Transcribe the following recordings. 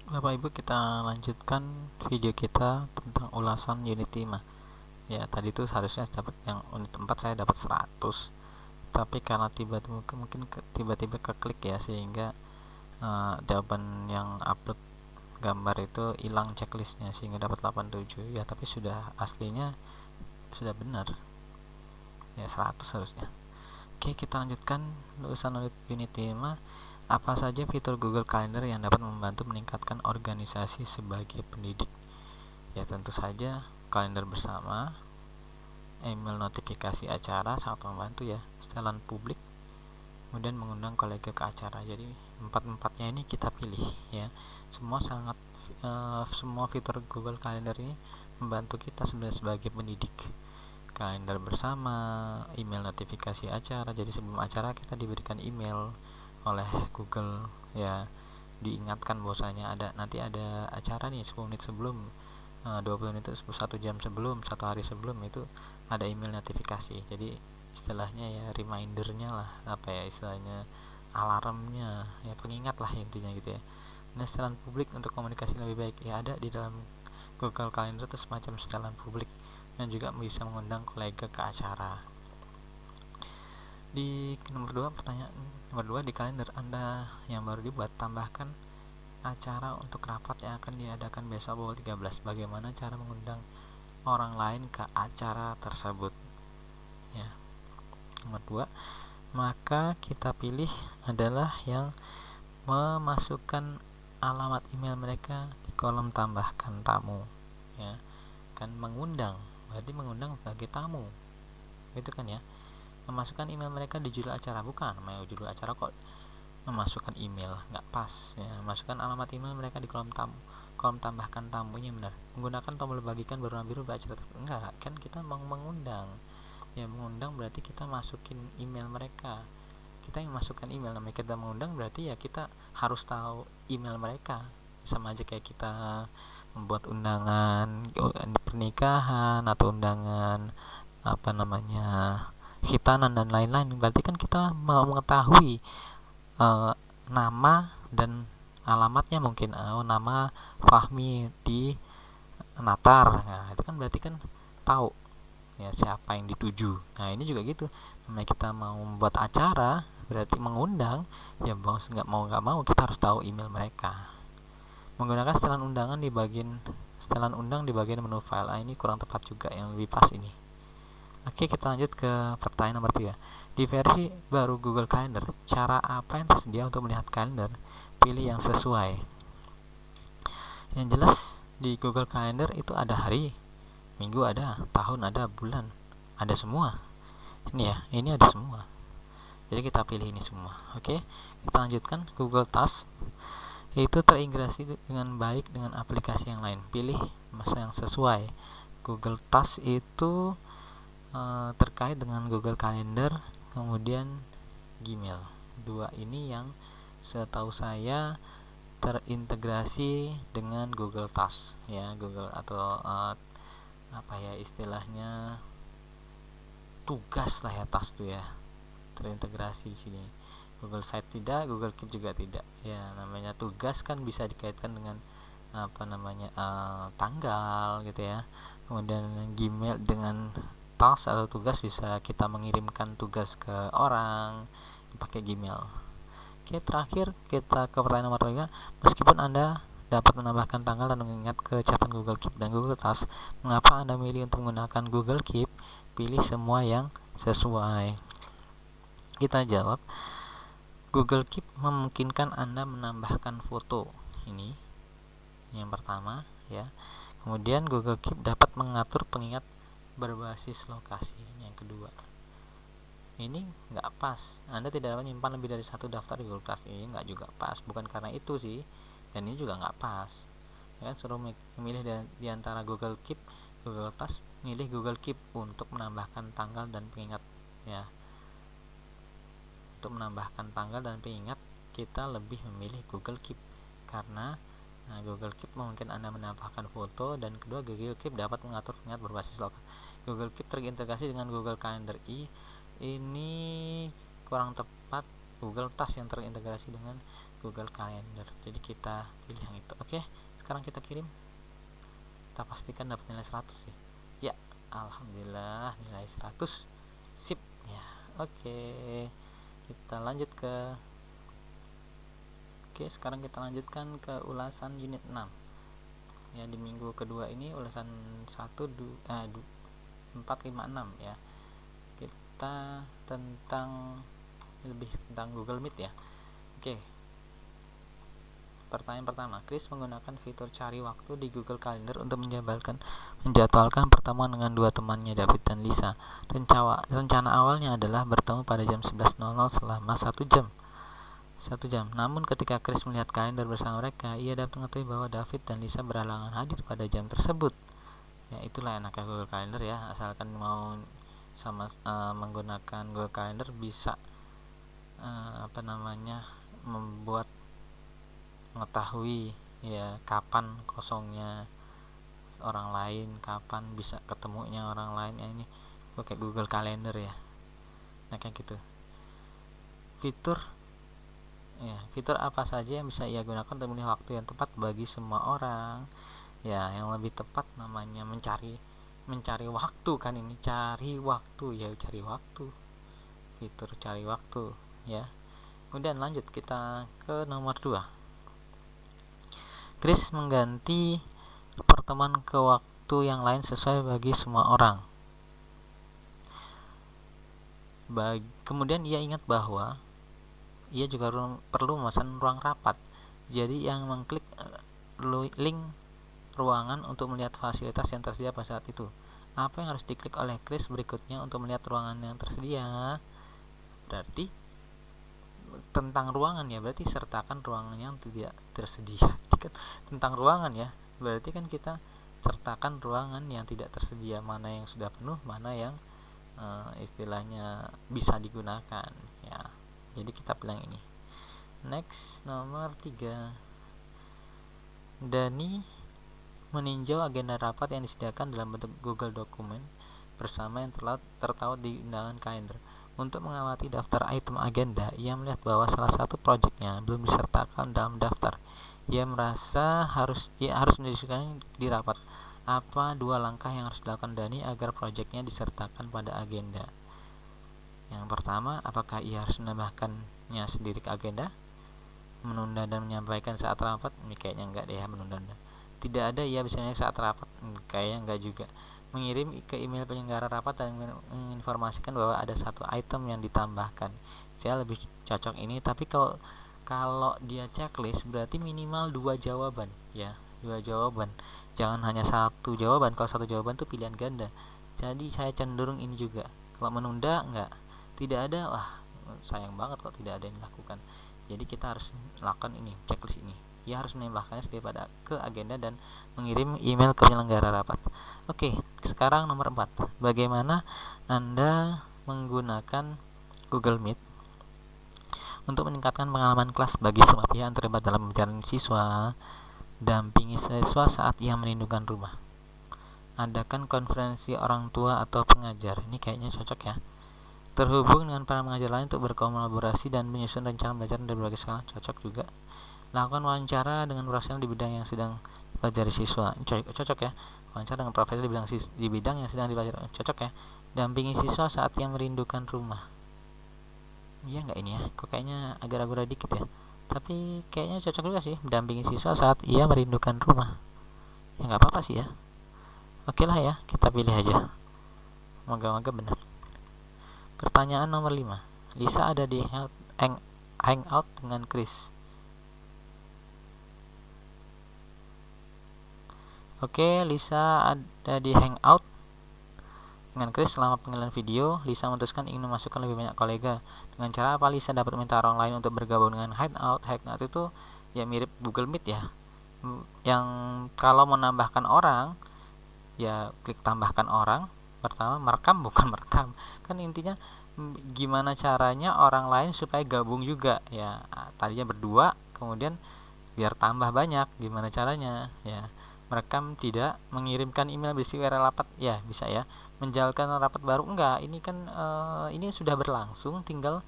Bapak Ibu, kita lanjutkan video kita tentang ulasan unit 5. Ya, tadi itu seharusnya dapat yang unit 4 saya dapat 100. Tapi karena tiba-tiba keklik ya, sehingga jawaban yang upload gambar itu hilang checklistnya sehingga dapat 87 ya, tapi sudah aslinya sudah benar. Ya, 100 harusnya. Oke, kita lanjutkan urusan unit 5. Apa saja fitur Google Calendar yang dapat membantu meningkatkan organisasi sebagai pendidik? Ya, tentu saja kalender bersama, email notifikasi acara sangat membantu ya, setelan publik, kemudian mengundang kolega ke acara. Jadi empat-empatnya ini kita pilih ya. Semua fitur Google Calendar ini membantu kita sebagai pendidik. Kalender bersama, email notifikasi acara. Jadi sebelum acara kita diberikan email oleh Google ya, diingatkan bahwasanya nanti ada acara nih 10 menit sebelum, 20 menit itu 1 jam sebelum, 1 hari sebelum itu ada email notifikasi. Jadi istilahnya ya remindernya lah, apa ya istilahnya, alarmnya ya, pengingat lah intinya gitu ya. Nah, setelan publik untuk komunikasi lebih baik ya, ada di dalam Google Calendar itu semacam setelan publik dan juga bisa mengundang kolega ke acara. Di pertanyaan nomor 2, di kalender Anda yang baru dibuat, tambahkan acara untuk rapat yang akan diadakan besok pukul 13. Bagaimana cara mengundang orang lain ke acara tersebut? Ya. Nomor 2, maka kita pilih adalah yang memasukkan alamat email mereka di kolom tambahkan tamu. Ya. Kan mengundang, berarti mengundang sebagai tamu. Itu kan ya. Memasukkan email mereka di judul acara, bukan namanya judul acara kok memasukkan email, nggak pas ya. Masukkan alamat email mereka di kolom tambahkan tamunya, benar. Menggunakan tombol bagikan berwarna biru acara enggak, kan kita mau mengundang ya. Mengundang berarti kita masukin email mereka, kita yang masukkan email. Namanya kita mengundang berarti ya kita harus tahu email mereka. Sama aja kayak kita membuat undangan pernikahan atau undangan hitanan dan lain-lain. Berarti kan kita mau mengetahui nama dan alamatnya, mungkin nama Fahmi di Natar. Nah, itu kan berarti kan tahu ya siapa yang dituju. Nah, ini juga gitu. Namanya kita mau membuat acara berarti mengundang ya, nggak mau kita harus tahu email mereka. Menggunakan setelan undang di bagian menu file. Ini kurang tepat juga, yang lebih pas ini. Oke, kita lanjut ke pertanyaan nomor 3. Di versi baru Google Calendar, cara apa yang tersedia untuk melihat kalender? Pilih yang sesuai. Yang jelas di Google Calendar itu ada hari, minggu ada, tahun ada, bulan ada, semua. Ini ada semua. Jadi kita pilih ini semua. Oke, kita lanjutkan. Google Task itu terintegrasi dengan baik dengan aplikasi yang lain. Pilih masa yang sesuai. Google Task itu terkait dengan Google Calendar, kemudian Gmail. Dua ini yang setahu saya terintegrasi dengan Google Task ya. Google atau istilahnya tugas lah ya, Task tuh ya, terintegrasi di sini. Google Site tidak, Google Keep juga tidak. Ya, namanya tugas kan bisa dikaitkan dengan tanggal gitu ya. Kemudian Gmail dengan task atau tugas, bisa kita mengirimkan tugas ke orang pakai Gmail. Oke, terakhir kita ke pertanyaan nomor 5. Meskipun Anda dapat menambahkan tanggal dan mengingat ke catatan Google Keep dan Google Task, mengapa Anda memilih untuk menggunakan Google Keep? Pilih semua yang sesuai. Kita jawab, Google Keep memungkinkan Anda menambahkan foto. Ini yang pertama ya. Kemudian Google Keep dapat mengatur pengingat berbasis lokasi. Yang kedua, ini nggak pas. Anda tidak dapat menyimpan lebih dari satu daftar di Google Class. Ini nggak juga pas. Bukan karena itu sih, dan ini juga nggak pas. Ya, suruh memilih di antara Google Keep, Google Task, milih Google Keep untuk menambahkan tanggal dan pengingat ya. Untuk menambahkan tanggal dan pengingat kita lebih memilih Google Keep karena Google Keep mungkin Anda menambahkan foto, dan kedua Google Keep dapat mengatur pengingat berbasis lokal. Google Keep terintegrasi dengan Google Calendar. Ini kurang tepat. Google Task yang terintegrasi dengan Google Calendar. Jadi kita pilih yang itu. Oke, sekarang kita kirim. Kita pastikan dapat nilai 100 ya. Ya, alhamdulillah nilai 100. Sip ya. Oke. Kita lanjut ke sekarang kita lanjutkan ke ulasan unit 6. Ya, di minggu kedua ini ulasan 4, 5, 6 ya. Kita lebih tentang Google Meet ya. Oke. Pertanyaan pertama, Chris menggunakan fitur cari waktu di Google Calendar untuk menjadwalkan pertemuan dengan dua temannya, David dan Lisa. Rencana awalnya adalah bertemu pada jam 11.00 selama 1 jam. Namun ketika Chris melihat kalender bersama mereka, ia dapat mengetahui bahwa David dan Lisa berhalangan hadir pada jam tersebut. Ya, itulah enaknya Google Calendar ya, asalkan mau menggunakan Google Calendar bisa membuat mengetahui ya kapan kosongnya orang lain, kapan bisa ketemunya orang lain. Ya, ini pakai Google Calendar ya. Nah, kayak gitu. Fitur apa saja yang bisa ia gunakan untuk memilih waktu yang tepat bagi semua orang? Ya, yang lebih tepat namanya mencari waktu kan, ini cari waktu. Fitur cari waktu ya. Kemudian lanjut kita ke nomor 2. Chris mengganti pertemuan ke waktu yang lain sesuai bagi semua orang. Kemudian ia ingat bahwa ia juga perlu memesan ruang rapat. Jadi yang mengklik link ruangan untuk melihat fasilitas yang tersedia pada saat itu. Apa yang harus diklik oleh Chris berikutnya untuk melihat ruangan yang tersedia? Berarti tentang ruangan ya, berarti sertakan ruangan yang tidak tersedia. Tentang ruangan ya, berarti kan kita sertakan ruangan yang tidak tersedia, mana yang sudah penuh, mana yang istilahnya bisa digunakan ya. Jadi kita pilih yang ini. Next, nomor 3. Dani meninjau agenda rapat yang disediakan dalam bentuk Google Dokumen bersama yang tertaut di undangan kalender. Untuk mengamati daftar item agenda, ia melihat bahwa salah satu proyeknya belum disertakan dalam daftar. Ia merasa harus mendiskusikan di rapat. Apa 2 langkah yang harus dilakukan Dani agar proyeknya disertakan pada agenda? Yang pertama, apakah ia harus menambahkannya sendiri ke agenda? Menunda dan menyampaikan saat rapat? Kayaknya enggak deh ya, menunda. Tidak ada ia bisa saat rapat? Kayaknya enggak juga. Mengirim ke email penyelenggara rapat dan menginformasikan bahwa ada 1 item yang ditambahkan. Saya lebih cocok ini, tapi kalau dia checklist berarti minimal 2 jawaban ya, 2 jawaban. Jangan hanya 1 jawaban. Kalau 1 jawaban itu pilihan ganda. Jadi saya cenderung ini juga. Kalau menunda enggak, tidak ada, wah sayang banget kalau tidak ada yang dilakukan. Jadi kita harus lakukan ini, checklist ini. Ia harus menambahkannya daripada ke agenda dan mengirim email ke penyelenggara rapat. Oke, sekarang nomor 4. Bagaimana Anda menggunakan Google Meet untuk meningkatkan pengalaman kelas bagi semua pihak yang terlibat dalam pembelajaran siswa? Dampingi siswa saat ia merindukan rumah. Adakan konferensi orang tua atau pengajar. Ini kayaknya cocok ya. Terhubung dengan para pengajar lain untuk berkolaborasi dan menyusun rencana belajar dari berbagai skala. Cocok juga. Lakukan wawancara dengan profesional di bidang yang sedang dipelajari siswa. Cocok ya. Wawancara dengan profesor di bidang yang sedang dipelajari. Cocok ya. Dampingi siswa saat ia merindukan rumah. Iya nggak ini ya? Kok kayaknya agak ragu-ragu dikit ya. Tapi kayaknya cocok juga sih. Dampingi siswa saat ia merindukan rumah. Ya nggak apa-apa sih ya. Oke lah ya, kita pilih aja. Moga-moga benar. Pertanyaan nomor 5. Lisa ada di hangout dengan Chris. Oke, Lisa ada di hangout dengan Chris selama panggilan video. Lisa memutuskan ingin memasukkan lebih banyak kolega. Dengan cara apa Lisa dapat meminta orang lain untuk bergabung dengan hangout? Hangout itu ya mirip Google Meet ya. Yang kalau menambahkan orang, ya klik tambahkan orang. Pertama merekam, bukan merekam kan, intinya gimana caranya orang lain supaya gabung juga ya. Tadinya berdua, kemudian biar tambah banyak, gimana caranya ya. Merekam, tidak mengirimkan email berisi URL rapat ya, bisa ya. Menjalankan rapat baru enggak, ini kan ini sudah berlangsung, tinggal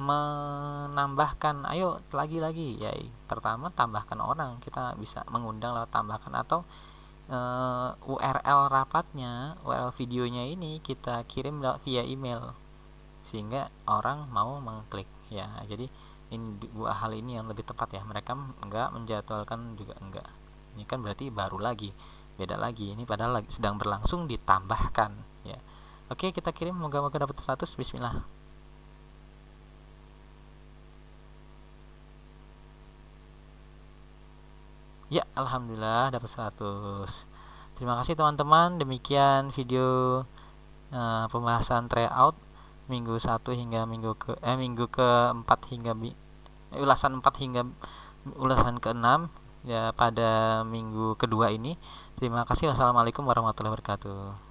menambahkan, ayo lagi ya. Pertama, tambahkan orang, kita bisa mengundang lewat tambahkan, atau URL rapatnya, URL videonya ini kita kirim via email sehingga orang mau mengklik ya. Jadi ini dua hal ini yang lebih tepat ya, mereka enggak menjadwalkan juga enggak. Ini kan berarti baru lagi, beda lagi, ini padahal lagi sedang berlangsung ditambahkan ya. Oke, kita kirim, moga-moga dapat 100. Bismillah. Ya, alhamdulillah dapat 100. Terima kasih teman-teman, demikian video pembahasan tryout minggu 1 hingga minggu ke-4 hingga ulasan 4 hingga ulasan ke-6 ya pada minggu kedua ini. Terima kasih. Wassalamualaikum warahmatullahi wabarakatuh.